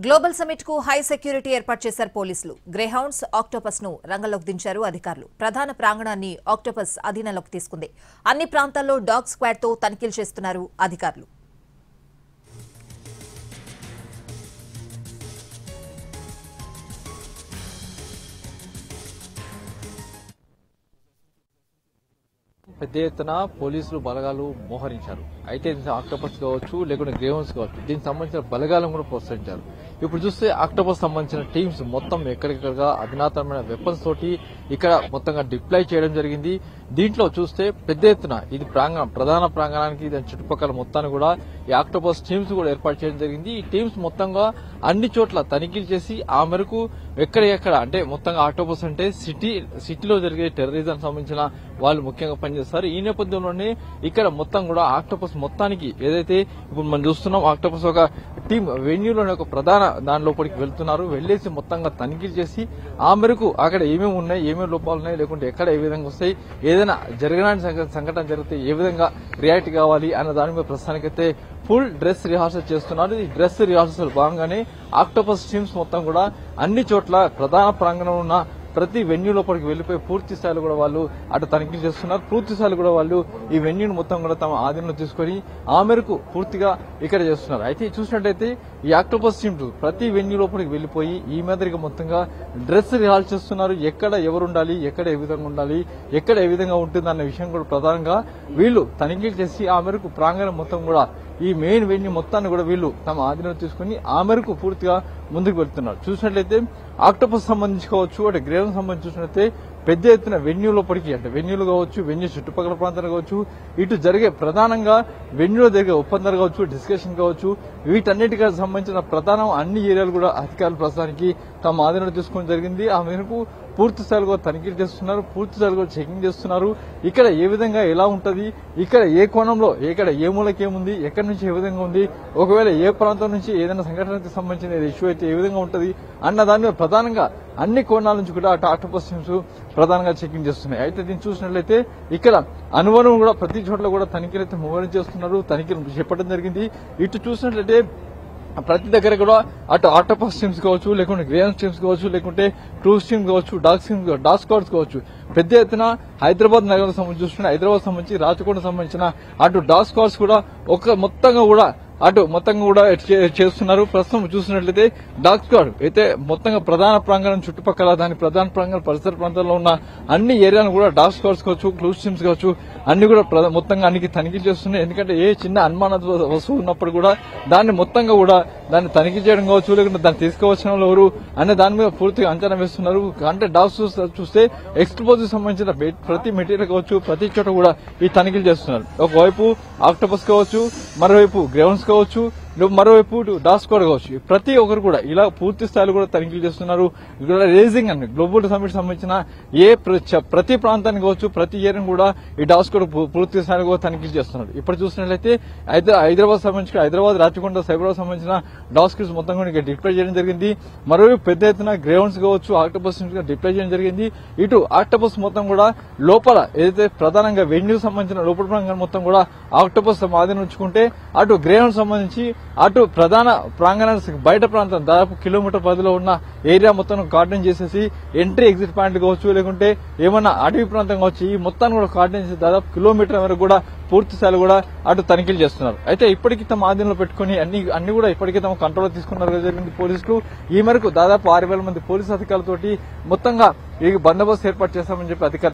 Global summit కు high security ఏర్పాటు చేశారు పోలీసులు. గ్రేహౌండ్స్, ఆక్టోపస్ ను రంగంలోకి దించారు అధికారులు. ప్రధాన ప్రాంగణాన్ని ఆక్టోపస్ అధీనంలోకి తీసుకుంది. అన్ని ప్రాంతాల్లో డాగ్ స్క్వాడ్ తో తనిఖీలు చేస్తున్నారు అధికారులు. పెద్ద ఎత్తున పోలీసులు బలగాలు మోహరించారు. అయితే ఆక్టోపస్ కావచ్చు, లేకుంటే గ్రేహౌండ్స్ కావచ్చు, దీనికి సంబంధించిన బలగాలను కూడా ప్రోత్సహించారు. ఇప్పుడు చూస్తే ఆక్టోపస్ సంబంధించిన టీమ్స్ మొత్తం ఎక్కడికక్కడగా అధునాతనమైన వెపన్స్ తోటి ఇక్కడ మొత్తంగా డిప్లాయ్ చేయడం జరిగింది. దీంట్లో చూస్తే పెద్ద ఎత్తున ఇది ప్రధాన ప్రాంగణానికి దాని చుట్టుపక్కల మొత్తాన్ని కూడా ఈ ఆక్టోపస్ టీమ్స్ కూడా ఏర్పాటు చేయడం జరిగింది. ఈ టీమ్స్ మొత్తంగా అన్ని చోట్ల తనిఖీలు చేసి ఆ మేరకు ఎక్కడ అంటే మొత్తంగా ఆక్టోపస్ అంటే సిటీలో జరిగే టెర్రరిజం సంబంధించిన వాళ్ళు ముఖ్యంగా పనిచేస్తారు. ఈ నేపథ్యంలోనే ఇక్కడ మొత్తం కూడా ఆక్టోపస్ మొత్తానికి ఏదైతే ఇప్పుడు మనం చూస్తున్నాం, ఆక్టోపస్ ఒక టీం వెన్యూలోని ఒక ప్రధాన దాని లోపలికి వెళ్తున్నారు. వెళ్లేసి మొత్తంగా తనిఖీలు చేసి ఆ మేరకు అక్కడ ఏమేమి ఉన్నాయి, ఏమేమి లోపాలు ఉన్నాయి, లేకుంటే ఎక్కడ ఏ విధంగా వస్తాయి, ఏదైనా జరగని సంఘటన జరిగితే ఏ విధంగా రియాక్ట్ కావాలి అన్న దాని మీద ప్రస్తుతానికైతే ఫుల్ డ్రెస్ రిహార్సల్ చేస్తున్నారు. ఈ డ్రెస్ రిహార్సల్ భాగంగానే ఆక్టోపస్ టీమ్స్ మొత్తం కూడా అన్ని చోట్ల ప్రధాన ప్రాంగణంలో ఉన్న ప్రతి వెన్యూ లోపలికి వెళ్లిపోయి పూర్తి స్థాయిలో కూడా వాళ్ళు అటు తనిఖీ చేస్తున్నారు. పూర్తి స్థాయిలో కూడా వాళ్ళు ఈ వెన్యూను మొత్తం కూడా తమ ఆధీనంలో తీసుకుని ఆ మేరకు పూర్తిగా ఇక్కడ చేస్తున్నారు. అయితే చూసినట్టయితే ఈ ఆక్టోపస్ టీమ్స్ ప్రతి వెన్యూ లోపలికి వెళ్లిపోయి ఈ మాదిరిగా మొత్తంగా డ్రెస్ రిహాల్ చేస్తున్నారు. ఎక్కడ ఎవరు ఉండాలి, ఎక్కడ ఏ విధంగా ఉండాలి, ఎక్కడ ఏ విధంగా ఉంటుంది అన్న విషయం కూడా ప్రధానంగా వీళ్ళు తనిఖీలు చేసి ఆ మేరకు ప్రాంగణం మొత్తం కూడా ఈ మెయిన్ వెన్యూ మొత్తాన్ని కూడా వీళ్ళు తమ ఆధీనంలో తీసుకుని ఆ మేరకు పూర్తిగా ముందుకు వెళ్తున్నారు. చూసినట్లయితే ఆక్టోపస్ సంబంధించి కావచ్చు, అంటే గ్రేహౌండ్ సంబంధించి చూసినట్లయితే పెద్ద ఎత్తున వెన్యూ లోపలికి, అంటే వెన్యూలు కావచ్చు, వెన్యూ చుట్టుపక్కల ప్రాంతాలు కావచ్చు, ఇటు జరిగే ప్రధానంగా వెన్యూలో జరిగే ఒప్పందాలు కావచ్చు, డిస్కషన్ కావచ్చు, వీటన్నిటికి సంబంధించిన ప్రధానం అన్ని ఏరియాలు కూడా అధికారులు ప్రస్తుతానికి తమ ఆధీనంలో తీసుకోవడం జరిగింది. ఆ మేరకు పూర్తి స్థాయిలో తనిఖీలు చేస్తున్నారు, పూర్తి స్థాయిలో చెకింగ్ చేస్తున్నారు. ఇక్కడ ఏ విధంగా ఎలా ఉంటది, ఇక్కడ ఏ కోణంలో, ఇక్కడ ఏ మూలకి ఏముంది, ఎక్కడి నుంచి ఏ విధంగా ఉంది, ఒకవేళ ఏ ప్రాంతం నుంచి ఏదైనా సంఘటనకి సంబంధించిన ఇష్యూ అయితే ఏ విధంగా ఉంటది అన్న దాని మీద ప్రధానంగా అన్ని కోణాల నుంచి కూడా ఆక్టోపస్ టీమ్స్ ప్రధానంగా చెకింగ్ చేస్తున్నాయి. అయితే దీన్ని చూసినట్లయితే ఇక్కడ అనువనం కూడా ప్రతి చోట్ల కూడా తనిఖీలు అయితే ముమ్మరం చేస్తున్నారు, తనిఖీలు చేపట్టడం జరిగింది. ఇటు చూసినట్లయితే ప్రతి దగ్గర కూడా అటు ఆక్టోపస్ టీమ్స్ కావచ్చు, లేకుంటే గ్రేహౌండ్స్ టీమ్స్ కావచ్చు, లేకుంటే క్రూజ్ టీమ్ కావచ్చు, డాగ్ స్క్వాడ్స్ కావచ్చు, పెద్ద ఎత్తున హైదరాబాద్ నగరం సంబంధించి చూసుకుంటే హైదరాబాద్ సంబంధించి రాచకొండ సంబంధించిన అటు డాగ్ స్క్వాడ్స్ కూడా మొత్తంగా కూడా చేస్తున్నారు. ప్రస్తుతం చూసినట్లయితే డాగ్ స్క్వాడ్ అయితే మొత్తంగా ప్రధాన ప్రాంగణం చుట్టుపక్కల దాని ప్రధాన ప్రాంగణం పరిసర ప్రాంతాల్లో ఉన్న అన్ని ఏరియాలను కూడా డాగ్ స్క్వాడ్స్ కావచ్చు, క్లూజ్ టీమ్స్ కావచ్చు, అన్ని కూడా మొత్తంగా అన్ని తనిఖీ చేస్తున్నాయి. ఎందుకంటే ఏ చిన్న అనుమానాస్పద వస్తువు ఉన్నప్పుడు కూడా దాన్ని మొత్తంగా కూడా దాన్ని తనిఖీ చేయడం కావచ్చు, లేకుంటే దాన్ని తీసుకువచ్చిన వాళ్ళు ఎవరు అనే దాని మీద పూర్తిగా అంచనా వేస్తున్నారు. అంటే డాగ్స్ చూస్తే ఎక్స్ప్లోజివ్ సంబంధించిన ప్రతి మెటీరియల్ కావచ్చు, ప్రతి చోట కూడా ఈ తనిఖీలు చేస్తున్నారు. ఒకవైపు ఆక్టోపస్ కావచ్చు, మరోవైపు గ్రేహౌండ్స్ కావచ్చు, మరోవైపు డాగ్ స్క్వాడ్ కావచ్చు, ప్రతి ఒక్కరు కూడా ఇలా పూర్తి స్థాయిలో కూడా తనిఖీలు చేస్తున్నారు. రేజింగ్ అని గ్లోబల్ సమిట్ సంబంధించిన ప్రతి ప్రాంతానికి కావచ్చు, ప్రతి ఏరియాను కూడా ఈ డాగ్ స్క్వాడ్ పూర్తి స్థాయిలో కూడా తనిఖీలు చేస్తున్నారు. ఇప్పుడు చూసినట్లయితే హైదరాబాద్ సంబంధించిన హైదరాబాద్, రాచకొండ, సైబరాబాద్ సంబంధించిన డాగ్ స్క్వాడ్స్ మొత్తం కూడా డిప్లాయ్ చేయడం జరిగింది. మరోవైపు పెద్ద ఎత్తున గ్రేహౌండ్స్ కావచ్చు, ఆక్టోపస్ డిప్లాయ్ చేయడం జరిగింది. ఇటు ఆక్టోపస్ మొత్తం కూడా లోపల ఏదైతే ప్రధానంగా వెన్యూ సంబంధించిన లోపల ప్రాంగణం మొత్తం కూడా ఆక్టోపస్ ఆధీనం ఉంచుకుంటే, అటు గ్రేహౌండ్ సంబంధించి అటు ప్రధాన ప్రాంగణానికి బయట ప్రాంతం దాదాపు కిలోమీటర్ పరిధిలో ఉన్న ఏరియా మొత్తం కార్డన్ చేసేసి ఎంట్రీ ఎగ్జిట్ పాయింట్ కావచ్చు, లేకుంటే ఏమన్నా అటవీ ప్రాంతం కావచ్చు, ఈ మొత్తాన్ని కూడా కార్డన్ చేసి దాదాపు కిలోమీటర్ వరకు కూడా పూర్తి స్థాయిలో కూడా అటు తనిఖీలు చేస్తున్నారు. అయితే ఇప్పటికీ తమ ఆధీనంలో పెట్టుకుని అన్ని కూడా ఇప్పటికీ తమ కంట్రోల్లో తీసుకున్నారు జరిగింది పోలీసులు. ఈ మేరకు దాదాపు 6,000 మంది పోలీసు అధికారులతోటి మొత్తంగా ఈ బందోబస్తు ఏర్పాటు చేస్తామని చెప్పి అధికారులు